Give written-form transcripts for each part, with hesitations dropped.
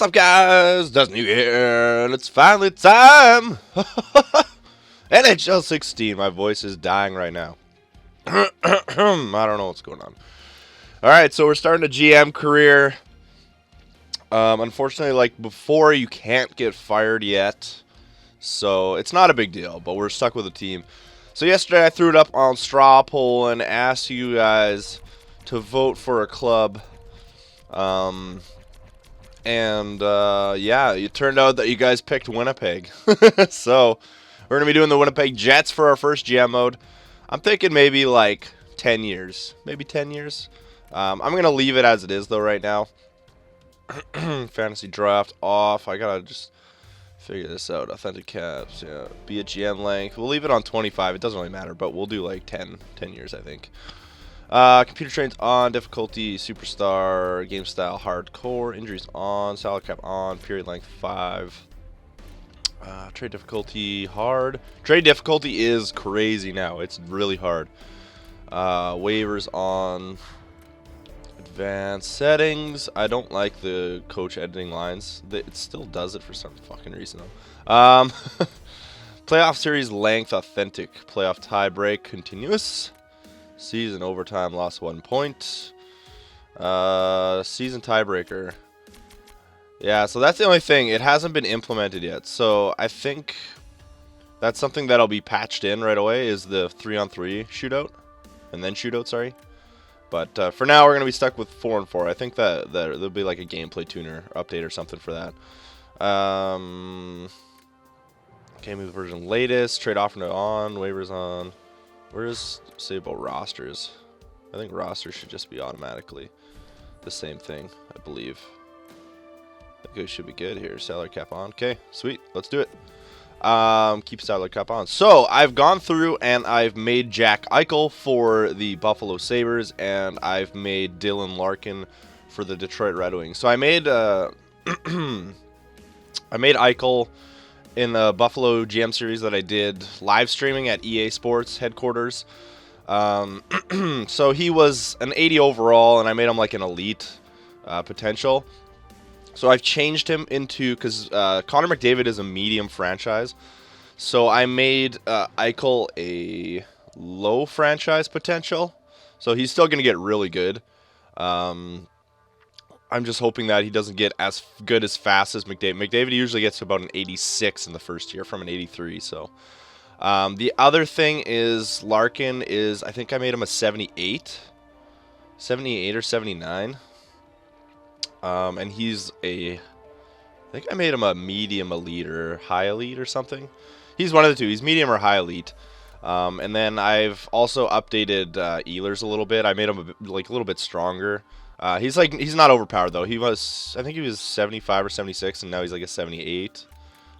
What's up, guys? DustinYewy here, and it's finally time! NHL 16, my voice is dying right now. I don't know what's going on. Alright, so we're starting a GM career. Unfortunately, like before, you can't get fired yet. So, it's not a big deal, but we're stuck with a team. So yesterday, I threw it up on straw poll and asked you guys to vote for a club. Yeah, it turned out that you guys picked Winnipeg. So, we're going to be doing the Winnipeg Jets for our first GM mode. I'm thinking maybe like 10 years. Maybe 10 years. I'm going to leave it as it is, though, right now. Fantasy draft off. I got to just figure this out. Authentic caps, yeah. Be a GM length. We'll leave it on 25. It doesn't really matter, but we'll do like 10 years, I think. Computer trains on, difficulty, superstar, game style, hardcore, injuries on, salary cap on, period length 5. Trade difficulty, hard. Trade difficulty is crazy now. It's really hard. Waivers on, advanced settings. I don't like the coach editing lines. It still does it for some fucking reason though. Playoff series length, authentic. Playoff tiebreak, continuous. Season overtime, lost 1 point. Season tiebreaker. Yeah, so that's the only thing. It hasn't been implemented yet. So I think that's something that'll be patched in right away is the 3-on-3 shootout. And then shootout, sorry. But for now, we're going to be stuck with 4-on-4. I think that there'll be like a gameplay tuner update or something for that. Game move version latest. Trade offer no on. Waivers on. Where does it say about rosters? I think rosters should just be automatically the same thing, I believe. I think it should be good here. Salary cap on. Okay, sweet. Let's do it. Keep salary cap on. So, I've gone through and I've made Jack Eichel for the Buffalo Sabres, and I've made Dylan Larkin for the Detroit Red Wings. So, I made I made Eichel in the Buffalo GM series that I did live streaming at EA Sports headquarters. So he was an 80 overall, and I made him like an elite potential. So I've changed him into, because Connor McDavid is a medium franchise. So I made Eichel a low franchise potential. So he's still going to get really good. I'm just hoping that he doesn't get as good as fast as McDavid. McDavid usually gets to about an 86 in the first year from an 83. So the other thing is Larkin is, I think I made him a 78 or 79. And he's I think I made him a medium elite or high elite or something. He's one of the two. He's medium or high elite. And then I've also updated Ehlers a little bit. I made him a little bit stronger. He's not overpowered though. I think he was 75 or 76, and now he's like a 78,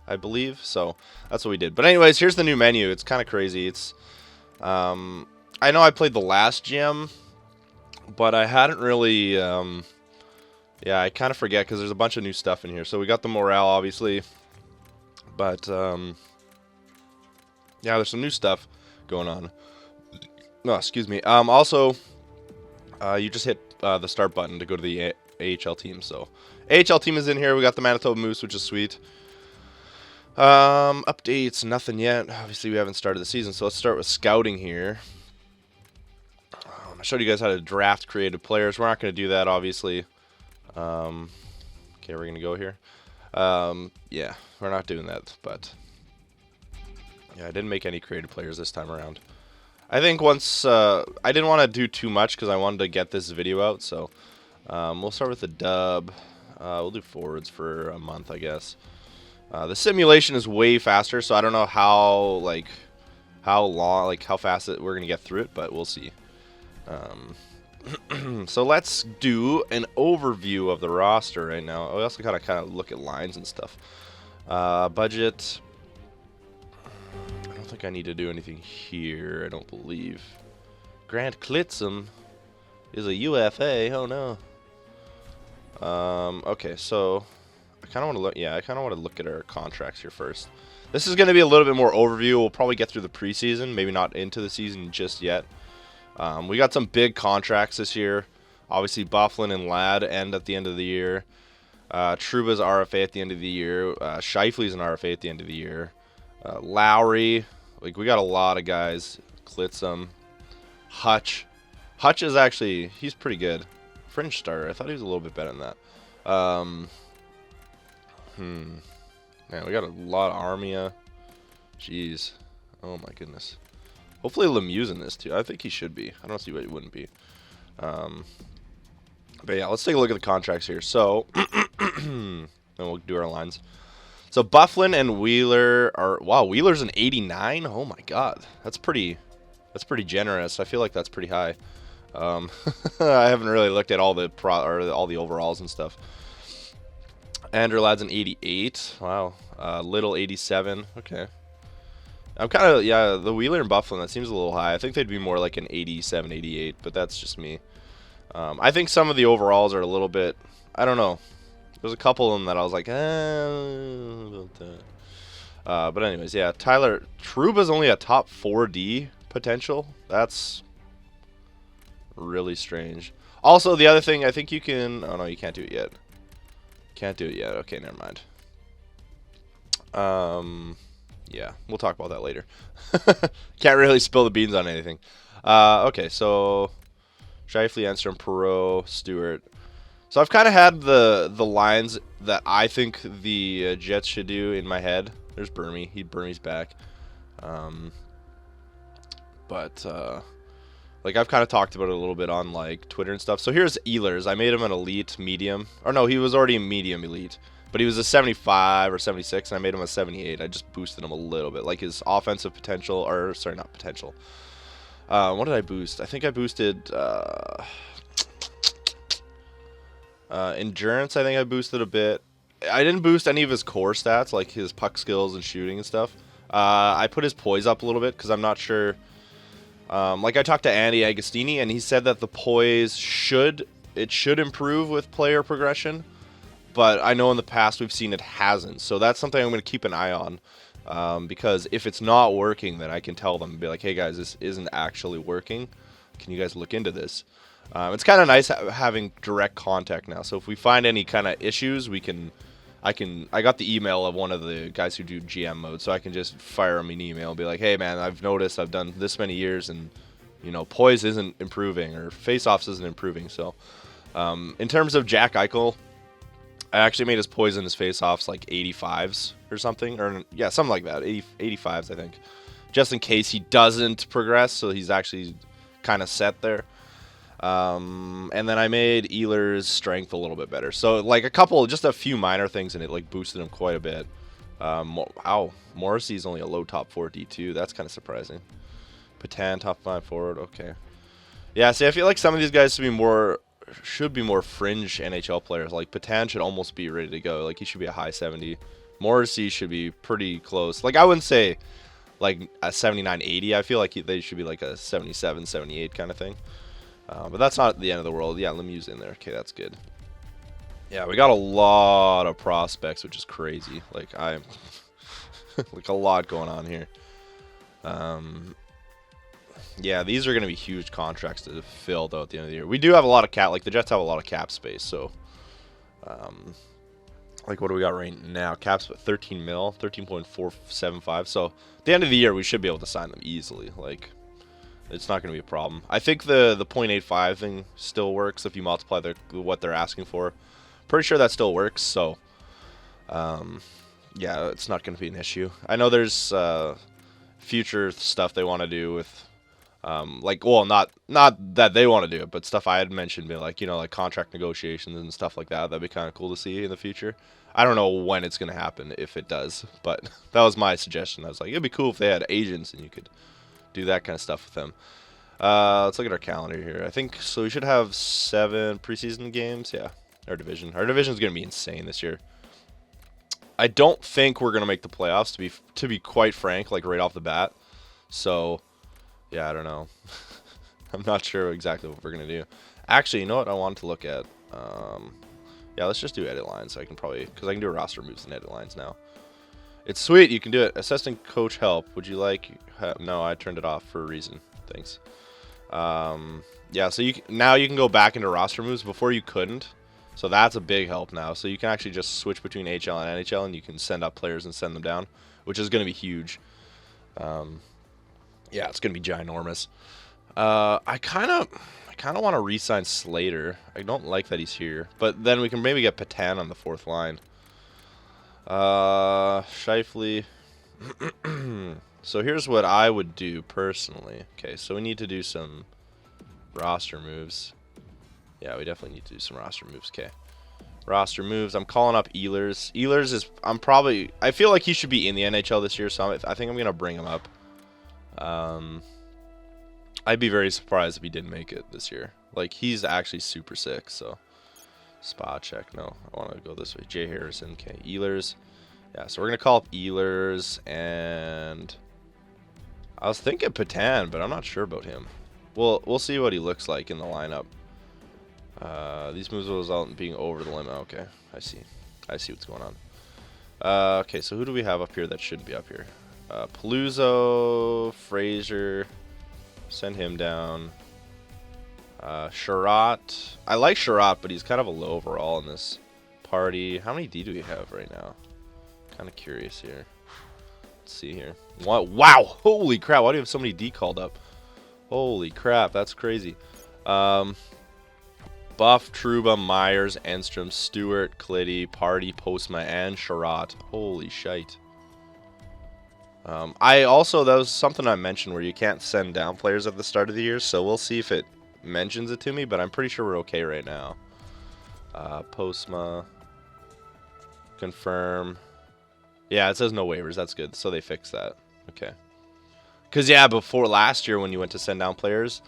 I believe. So that's what we did. But anyways, here's the new menu. It's kind of crazy. It's I know I played the last GM, but I hadn't really yeah, I kind of forget because there's a bunch of new stuff in here. So we got the morale obviously, but yeah, there's some new stuff going on. No, excuse me. Also, you just hit the start button to go to the AHL team. So AHL team is in here. We got the Manitoba Moose, which is sweet. Updates, nothing yet. Obviously, we haven't started the season, so let's start with scouting here. I showed you guys how to draft creative players. We're not going to do that, obviously. Okay, we're going to go here. Yeah, we're not doing that, but yeah, I didn't make any creative players this time around. I think once, I didn't want to do too much because I wanted to get this video out, so we'll start with the dub. We'll do forwards for a month, I guess. The simulation is way faster, so I don't know how fast we're going to get through it, but we'll see. So let's do an overview of the roster right now. We also gotta kind of look at lines and stuff. Budget. I don't think I need to do anything here. I don't believe. Grant Klitzum is a UFA. Oh no. Okay, so I kind of want to look. Yeah, I kind of want to look at our contracts here first. This is going to be a little bit more overview. We'll probably get through the preseason, maybe not into the season just yet. We got some big contracts this year. Obviously, Bufflin and Ladd end at the end of the year. Trouba's RFA at the end of the year. Scheifele's an RFA at the end of the year. Lowry. Like, we got a lot of guys. Klitzum. Hutch. Hutch is actually, he's pretty good. Fringe starter. I thought he was a little bit better than that. Man, we got a lot of Armia. Jeez. Oh my goodness. Hopefully Lemieux's in this too. I think he should be. I don't see why he wouldn't be. But yeah, let's take a look at the contracts here. So, then we'll do our lines. So Bufflin and Wheeler are, wow, Wheeler's an 89. Oh my God, that's pretty generous. I feel like that's pretty high. I haven't really looked at all the all the overalls and stuff. Anderlad's an 88. Wow. Little 87. Okay. I'm kind of, yeah, the Wheeler and Bufflin, that seems a little high. I think they'd be more like an 87, 88, but that's just me. I think some of the overalls are a little bit, I don't know. There's a couple of them that I was like, about that. But anyways, yeah, Tyler, Trouba's only a top 4D potential. That's really strange. Also, the other thing, I think you can, oh no, you can't do it yet. Can't do it yet. Okay, never mind. Yeah, we'll talk about that later. Can't really spill the beans on anything. Okay, so Scheifele, Enstrom, Perreault, Stewart. So I've kind of had the lines that I think the Jets should do in my head. There's Burmy. Burmy's back. Like I've kind of talked about it a little bit on like Twitter and stuff. So here's Ehlers. I made him an elite medium. Or no, he was already a medium elite. But he was a 75 or 76, and I made him a 78. I just boosted him a little bit. Like his offensive potential, or sorry, not potential. What did I boost? I think I boosted endurance. I think I boosted a bit. I didn't boost any of his core stats, like his puck skills and shooting and stuff. I put his poise up a little bit because I'm not sure. Like I talked to Andy Agostini, and he said that the poise should improve with player progression. But I know in the past we've seen it hasn't. So that's something I'm going to keep an eye on. Because if it's not working, then I can tell them and be like, hey guys, this isn't actually working. Can you guys look into this? It's kind of nice having direct contact now. So if we find any kind of issues, I got the email of one of the guys who do GM mode. So I can just fire him an email and be like, hey man, I've noticed I've done this many years and, you know, poise isn't improving or face-offs isn't improving. So in terms of Jack Eichel, I actually made his poise in his face-offs like 85s or something. Or, yeah, something like that. 85s, I think. Just in case he doesn't progress, so he's actually kind of set there. And then I made Ehlers' strength a little bit better. So, like, just a few minor things, and it, like, boosted him quite a bit. Wow. Morrissey's only a low top 4 D2. That's kind of surprising. Patan, top 5 forward. Okay. Yeah, see, I feel like some of these guys should be more fringe NHL players. Like Patan should almost be ready to go. Like he should be a high 70. Morrissey should be pretty close. Like I wouldn't say like a 79, 80. I feel like they should be like a 77, 78 kind of thing. But that's not the end of the world. Yeah, Lemieux's in there. Okay, that's good. Yeah, we got a lot of prospects, which is crazy. Like I'm like a lot going on here. Yeah, these are going to be huge contracts to fill, though, at the end of the year. We do have a lot of cap. Like, the Jets have a lot of cap space, so... like, what do we got right now? Cap's 13 mil, 13.475. So, at the end of the year, we should be able to sign them easily. Like, it's not going to be a problem. I think the 0.85 thing still works if you multiply what they're asking for. Pretty sure that still works, so... yeah, it's not going to be an issue. I know there's future stuff they want to do with... like, well, not that they want to do it, but stuff I had mentioned, be like, you know, like contract negotiations and stuff like that. That'd be kind of cool to see in the future. I don't know when it's going to happen, if it does, but that was my suggestion. I was like, it'd be cool if they had agents and you could do that kind of stuff with them. Let's look at our calendar here. I think, so we should have 7 preseason games. Yeah, our division is going to be insane this year. I don't think we're going to make the playoffs, to be quite frank, like right off the bat. So... yeah, I don't know. I'm not sure exactly what we're going to do. Actually, you know what I wanted to look at? Yeah, let's just do edit lines. So I can probably, because I can do roster moves and edit lines now. It's sweet. You can do it. Assistant coach help. Would you like? No, I turned it off for a reason. Thanks. Yeah, so now you can go back into roster moves. Before you couldn't. So that's a big help now. So you can actually just switch between HL and NHL, and you can send up players and send them down, which is going to be huge. Yeah, it's going to be ginormous. I kind of want to re-sign Slater. I don't like that he's here, but then we can maybe get Patan on the 4th line. Shifley. So here's what I would do personally. Okay, so we need to do some roster moves. Yeah, we definitely need to do some roster moves. Okay, roster moves. I'm calling up Ehlers. Ehlers is, I feel like he should be in the NHL this year, so I think I'm gonna bring him up. I'd be very surprised if he didn't make it this year. Like, he's actually super sick. So spot check. No, I want to go this way. Jay Harrison. Okay, Ehlers. Yeah, so we're gonna call up Ehlers, and I was thinking Patan, but I'm not sure about him. We'll see what he looks like in the lineup. These moves will result in being over the limit. Okay, I see what's going on. Okay, so who do we have up here that shouldn't be up here? Paluzzo, Fraser, send him down. Sherratt. I like Sherratt, but he's kind of a low overall in this party. How many D do we have right now? Kind of curious here. Let's see here. What? Wow! Holy crap! Why do you have so many D called up? Holy crap! That's crazy. Buff, Trouba, Myers, Enstrom, Stewart, Klitty, Party, Postma, and Sherratt. Holy shite. That was something I mentioned where you can't send down players at the start of the year, so we'll see if it mentions it to me, but I'm pretty sure we're okay right now. Postma. Confirm. Yeah, it says no waivers. That's good. So they fixed that. Okay. Because, yeah, before last year when you went to send down players,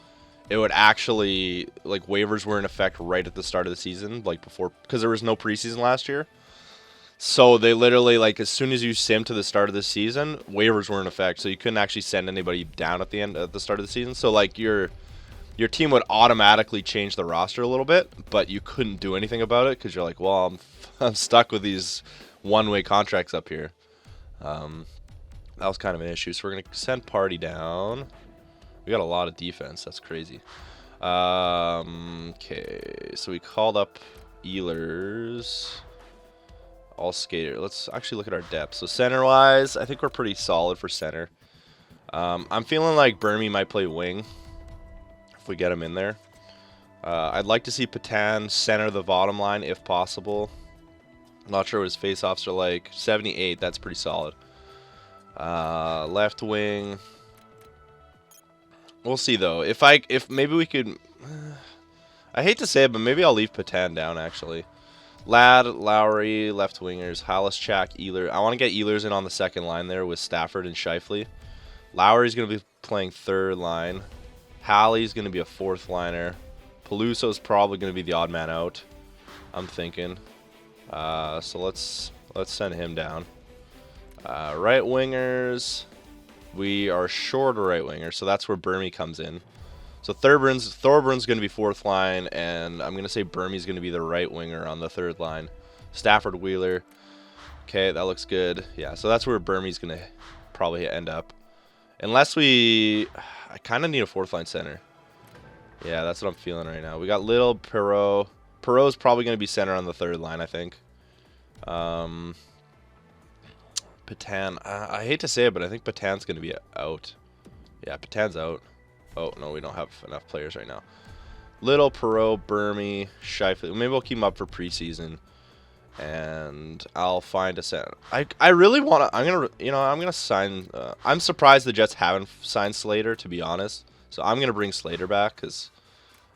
it would actually, like, waivers were in effect right at the start of the season, like before, because there was no preseason last year. So they literally, like, as soon as you sim to the start of the season, waivers were in effect. So you couldn't actually send anybody down at the start of the season. So, like, your team would automatically change the roster a little bit, but you couldn't do anything about it because you're like, well, I'm stuck with these one-way contracts up here. That was kind of an issue. So we're going to send Party down. We got a lot of defense. That's crazy. Okay, so we called up Ehlers. All skater. Let's actually look at our depth. So center-wise, I think we're pretty solid for center. I'm feeling like Burmy might play wing if we get him in there. I'd like to see Patan center the bottom line if possible. I'm not sure what his face-offs are like. 78, that's pretty solid. Left wing. We'll see though. If maybe we could. I hate to say it, but maybe I'll leave Patan down actually. Ladd, Lowry, left wingers, Halischak, Ehlers. I want to get Ehlers in on the second line there with Stafford and Shifley. Lowry's going to be playing third line. Hallie's going to be a fourth liner. Peluso's probably going to be the odd man out, I'm thinking. So let's send him down. Right wingers. We are short a right winger, so that's where Burmy comes in. So Thorbrun's going to be fourth line, and I'm going to say Burmy's going to be the right winger on the third line. Stafford, Wheeler. Okay, that looks good. Yeah, so that's where Burmy's going to probably end up. Unless I kind of need a fourth line center. Yeah, that's what I'm feeling right now. We got Little, Perreault. Perreault's probably going to be center on the third line, I think. Patan. I hate to say it, but I think Patan's going to be out. Yeah, Patan's out. Oh, no, we don't have enough players right now. Little, Perreault, Burmy, Shifley. Maybe we'll keep him up for preseason. And I'll find a center. I really want to. I'm gonna sign. I'm surprised the Jets haven't signed Slater, to be honest. So I'm gonna bring Slater back because,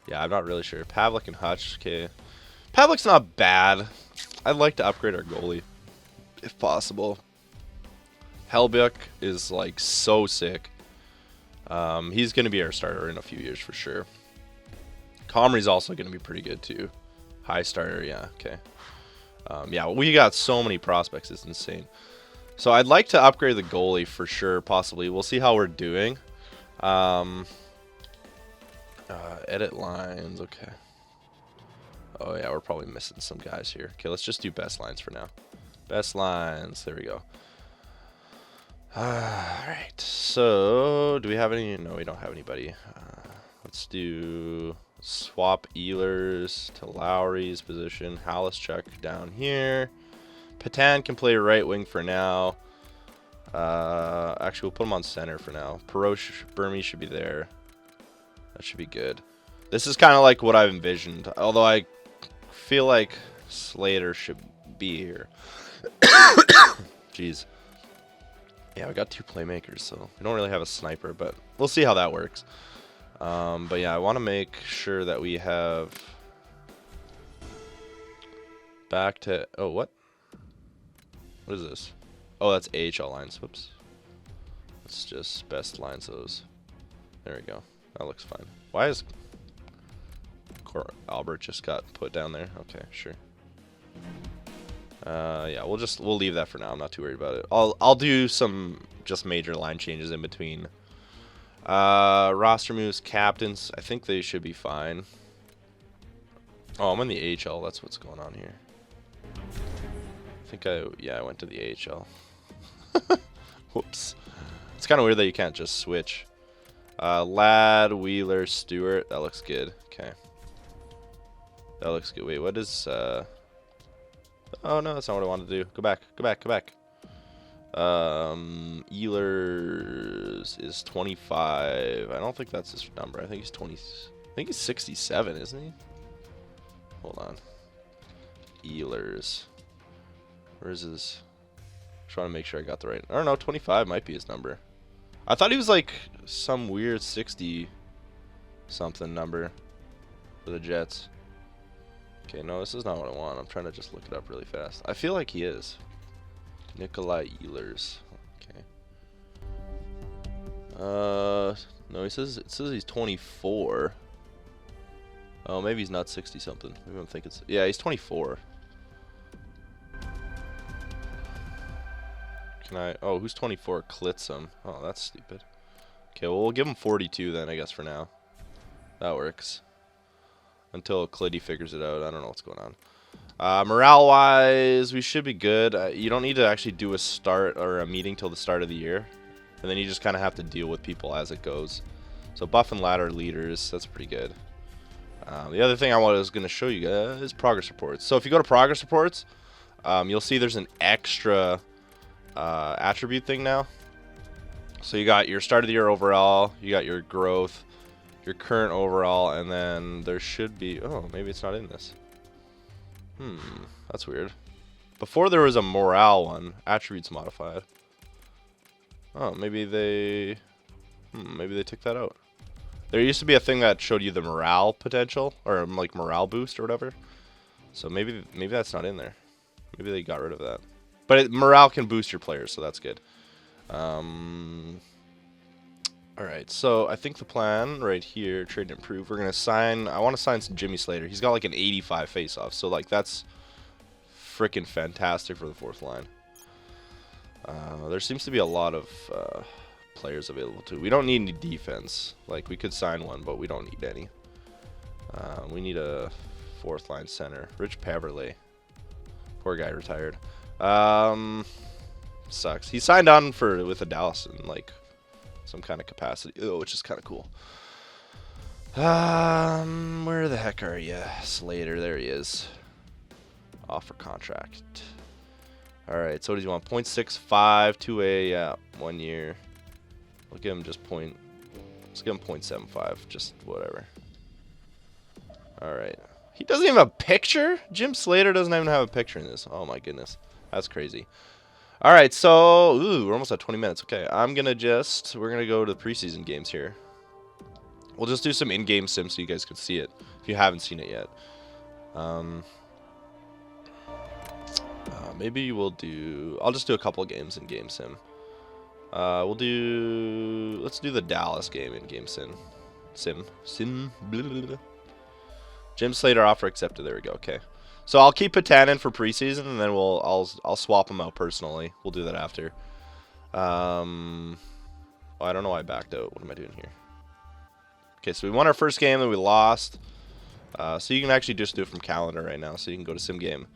yeah, I'm not really sure. Pavlik and Hutch. Okay, Pavlik's not bad. I'd like to upgrade our goalie if possible. Helbig is like so sick. He's gonna be our starter in a few years for sure. Comrie's also gonna be pretty good too. High starter, yeah. Okay. Yeah, we got so many prospects. It's insane. So I'd like to upgrade the goalie for sure, possibly. We'll see how we're doing. Edit lines. Okay. Oh, yeah, we're probably missing some guys here. Okay, let's just do best lines for now. Best lines. There we go. Alright. So, do we have any? No, we don't have anybody. Let's do Swap Ehlers to Lowry's position. Halischuk down here. Patan can play right wing for now. Actually, we'll put him on center for now. Perosh Burmese should be there. That should be good. This is kind of like what I've envisioned. Although I feel like Slater should be here. Jeez. Yeah, we got 2 playmakers, so we don't really have a sniper, but we'll see how that works. But yeah, I want to make sure that we have back to... Oh, what? What is this? Oh, that's AHL lines. Whoops. Let's just best lines those. There we go. That looks fine. Why is Albert just got put down there? Okay, sure. Yeah, we'll leave that for now. I'm not too worried about it. I'll do some just major line changes in between. Roster moves, captains. I think they should be fine. Oh, I'm in the AHL. That's what's going on here. I think I went to the AHL. Whoops. It's kind of weird that you can't just switch. Ladd, Wheeler, Stewart. That looks good. Okay. That looks good. Wait, what is Oh no, that's not what I wanted to do. Go back. Ehlers is 25. I don't think that's his number. I think he's 20. I think he's 67, isn't he? Hold on. Ehlers. Where is his? Trying to make sure I got the right. I don't know. 25 might be his number. I thought he was like some weird 60 something number for the Jets. Okay, no, this is not what I want. I'm trying to just look it up really fast. I feel like he is. Nikolai Ehlers. Okay. No, it says he's 24. Oh, maybe he's not 60 something. Maybe I'm thinking. Yeah, he's 24. Can I? Oh, who's 24? Klitzum. Oh, that's stupid. Okay, well, we'll give him 42 then, I guess, for now. That works. Until Clitty figures it out. I don't know what's going on. Morale-wise, we should be good. You don't need to actually do a start or a meeting till the start of the year. And then you just kind of have to deal with people as it goes. So Buff and Ladd are leaders. That's pretty good. The other thing I was going to show you guys is progress reports. So if you go to progress reports, you'll see there's an extra attribute thing now. So you got your start of the year overall, you got your growth, your current overall, and then there should be... Oh, maybe it's not in this. That's weird. Before there was a morale one, attributes modified. Oh, maybe they took that out. There used to be a thing that showed you the morale potential, or like morale boost or whatever. So maybe that's not in there. Maybe they got rid of that. But morale can boost your players, so that's good. Alright, so I think the plan right here, trade and improve, we're going to sign... I want to sign some Jimmy Slater. He's got like an 85 face-off, so like that's freaking fantastic for the fourth line. There seems to be a lot of players available too. We don't need any defense. Like, we could sign one, but we don't need any. We need a fourth line center. Rich Paverley. Poor guy retired. Sucks. He signed on with a Dallas in like some kind of capacity, which is kind of cool. Where the heck are you? Slater, there he is. Offer contract. Alright, so what does he want? 0.65, 2A, yeah, 1 year. We'll give him just let's give him 0.75, just whatever. Alright. He doesn't even have a picture? Jim Slater doesn't even have a picture in this. Oh my goodness. That's crazy. Alright, so, we're almost at 20 minutes. Okay, we're going to go to the preseason games here. We'll just do some in-game sim so you guys can see it, if you haven't seen it yet. Maybe I'll just do a couple of games in game sim. Let's do the Dallas game in game sim. Blah, blah, blah. Jim Slater offer accepted. There we go. Okay. So I'll keep Patan in for preseason, and then I'll swap him out personally. We'll do that after. I don't know why I backed out. What am I doing here? Okay, so we won our first game, then we lost. So you can actually just do it from calendar right now. So you can go to sim game,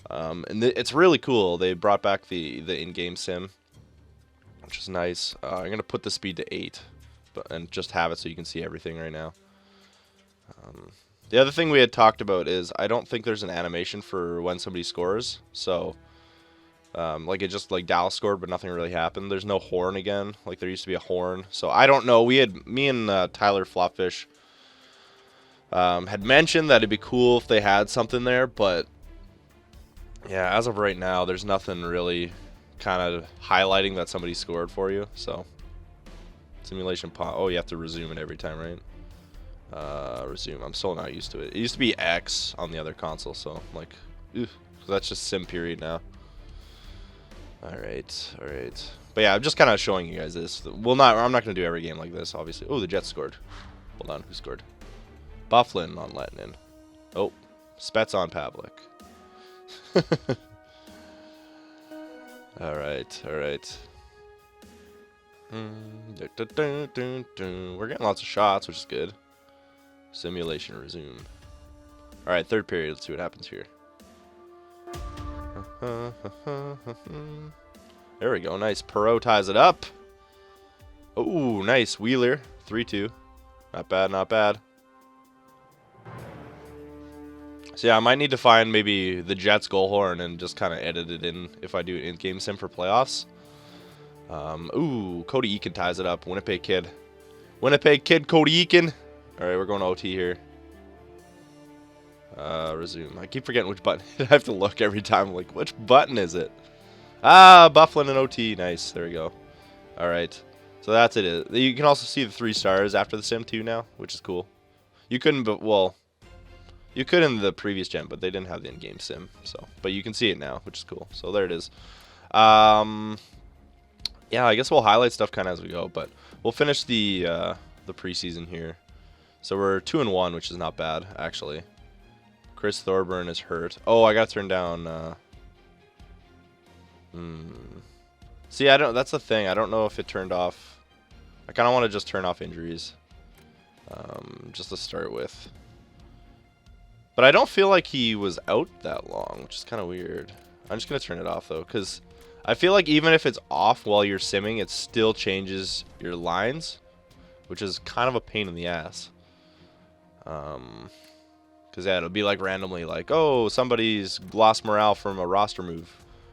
and it's really cool. They brought back the in-game sim, which is nice. I'm gonna put the speed to 8, and just have it so you can see everything right now. The other thing we had talked about is I don't think there's an animation for when somebody scores. So, like it just like Dallas scored, but nothing really happened. There's no horn again. Like there used to be a horn. So I don't know. Me and Tyler Flopfish had mentioned that it'd be cool if they had something there, but yeah, as of right now, there's nothing really kind of highlighting that somebody scored for you. So simulation pause. Oh, you have to resume it every time, right? Resume. I'm still not used to it. It used to be X on the other console, so I'm like, so that's just sim period now. Alright. But yeah, I'm just kind of showing you guys this. I'm not going to do every game like this, obviously. Oh, the Jets scored. Hold on, who scored? Bufflin on letting in. Oh, Spets on Pavlik. Alright. We're getting lots of shots, which is good. Simulation resume. Alright, third period. Let's see what happens here. There we go. Nice. Perot ties it up. Oh, nice. Wheeler. 3-2. Not bad. So yeah, I might need to find maybe the Jets goal horn and just kind of edit it in if I do it in game sim for playoffs. Ooh, Cody Eakin ties it up. Winnipeg kid, Cody Eakin. All right, we're going to OT here. Resume. I keep forgetting which button. I have to look every time. Like, which button is it? Ah, Bufflin and OT. Nice. There we go. All right. So that's it. You can also see the 3 stars after the sim too now, which is cool. You couldn't, but well, you could in the previous gen, but they didn't have the in-game sim. So, but you can see it now, which is cool. So there it is. Yeah, I guess we'll highlight stuff kind of as we go, but we'll finish the preseason here. So we're 2-1, which is not bad actually. Chris Thorburn is hurt. Oh, I gotta turn down. See, I don't. That's the thing. I don't know if it turned off. I kind of want to just turn off injuries, just to start with. But I don't feel like he was out that long, which is kind of weird. I'm just gonna turn it off though, because I feel like even if it's off while you're simming, it still changes your lines, which is kind of a pain in the ass. Because yeah, it'll be like randomly like, oh, somebody's lost morale from a roster move.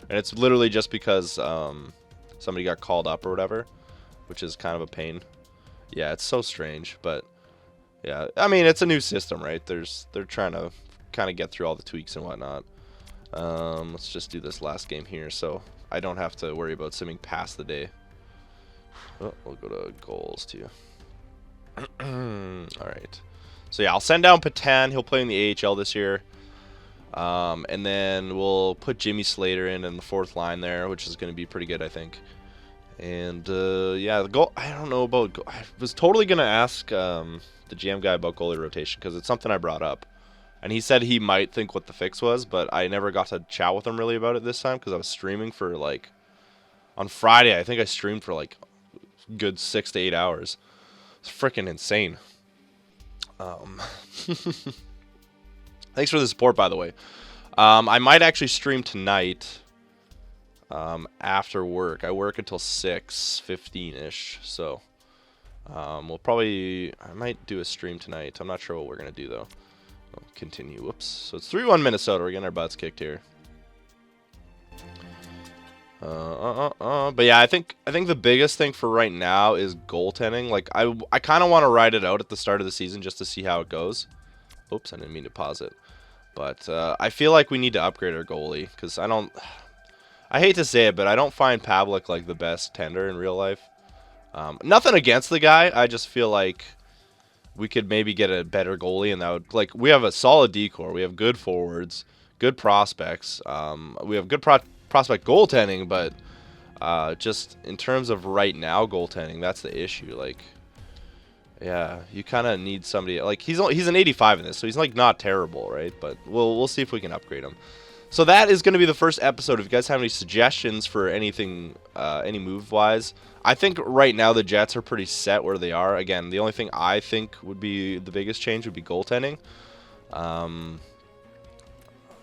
And it's literally just because somebody got called up or whatever, which is kind of a pain. Yeah, it's so strange, but yeah, I mean, it's a new system, right? They're trying to kind of get through all the tweaks and whatnot. Let's just do this last game here so I don't have to worry about simming past the day. Oh, we'll go to goals too. Alright. So yeah, I'll send down Patan. He'll play in the AHL this year. And then we'll put Jimmy Slater in the 4th line there, which is going to be pretty good, I think. And yeah, the goal. I don't know about. I was totally going to ask the GM guy about goalie rotation because it's something I brought up. And he said he might think what the fix was, but I never got to chat with him really about it this time because I was streaming for like on Friday. I think I streamed for like good 6 to 8 hours. It's freaking insane. Thanks for the support, by the way. I might actually stream tonight after work. I work until 6:15-ish, so I might do a stream tonight. I'm not sure what we're going to do, though. I'll continue. Whoops. So it's 3-1 Minnesota. We're getting our butts kicked here. But yeah, I think the biggest thing for right now is goaltending. Like I kind of want to ride it out at the start of the season just to see how it goes. Oops, I didn't mean to pause it. But I feel like we need to upgrade our goalie because I hate to say it, but I don't find Pavlik like the best tender in real life. Nothing against the guy. I just feel like we could maybe get a better goalie, and that would we have a solid decor. We have good forwards, good prospects. We have good prospect goaltending, but just in terms of right now goaltending, that's the issue. Like, yeah, you kind of need somebody like he's an 85 in this, so he's like not terrible, right? But we'll see if we can upgrade him. So that is going to be the first episode. If you guys have any suggestions for anything, any move wise, I think right now the Jets are pretty set where they are. Again, the only thing I think would be the biggest change would be goaltending.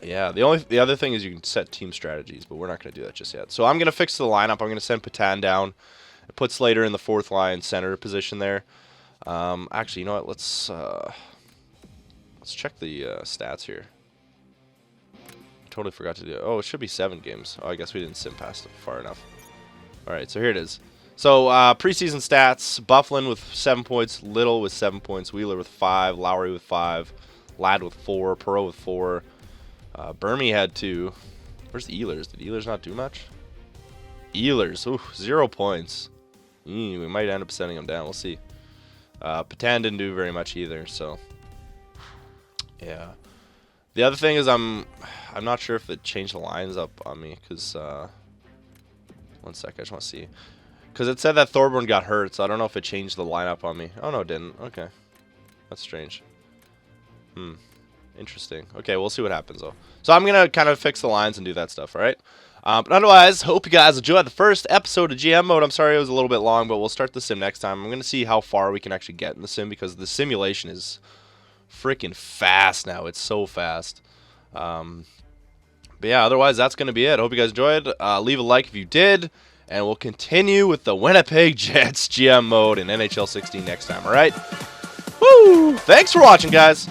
Yeah, the other thing is you can set team strategies, but we're not going to do that just yet. So I'm going to fix the lineup. I'm going to send Patan down, put Slater in the 4th line center position there. Actually, you know what? Let's Let's check the stats here. Totally forgot to do it. Oh, it should be 7 games. Oh, I guess we didn't sim past it far enough. All right, so here it is. So preseason stats: Bufflin with 7 points, Little with 7 points, Wheeler with 5, Lowry with 5, Ladd with 4, Perot with 4. Burmy had 2. Where's the Ehlers? Did Ehlers not do much? Ehlers, ooh, 0 points. We might end up sending him down. We'll see. Patan didn't do very much either. So yeah. The other thing is I'm not sure if it changed the lines up on me, because one sec, I just want to see, because it said that Thorburn got hurt, so I don't know if it changed the lineup on me. Oh no, it didn't. Okay, that's strange. Interesting. Okay, we'll see what happens though. So I'm gonna kind of fix the lines and do that stuff. All right. But otherwise, hope you guys enjoyed the first episode of GM mode. I'm sorry it was a little bit long, but we'll start the sim next time. I'm gonna see how far we can actually get in the sim, because the simulation is freaking fast now. It's so fast. But yeah, otherwise that's gonna be it. Hope you guys enjoyed. Leave a like if you did, and we'll continue with the Winnipeg Jets GM mode in NHL 16 next time. All right. Woo! Thanks for watching, guys.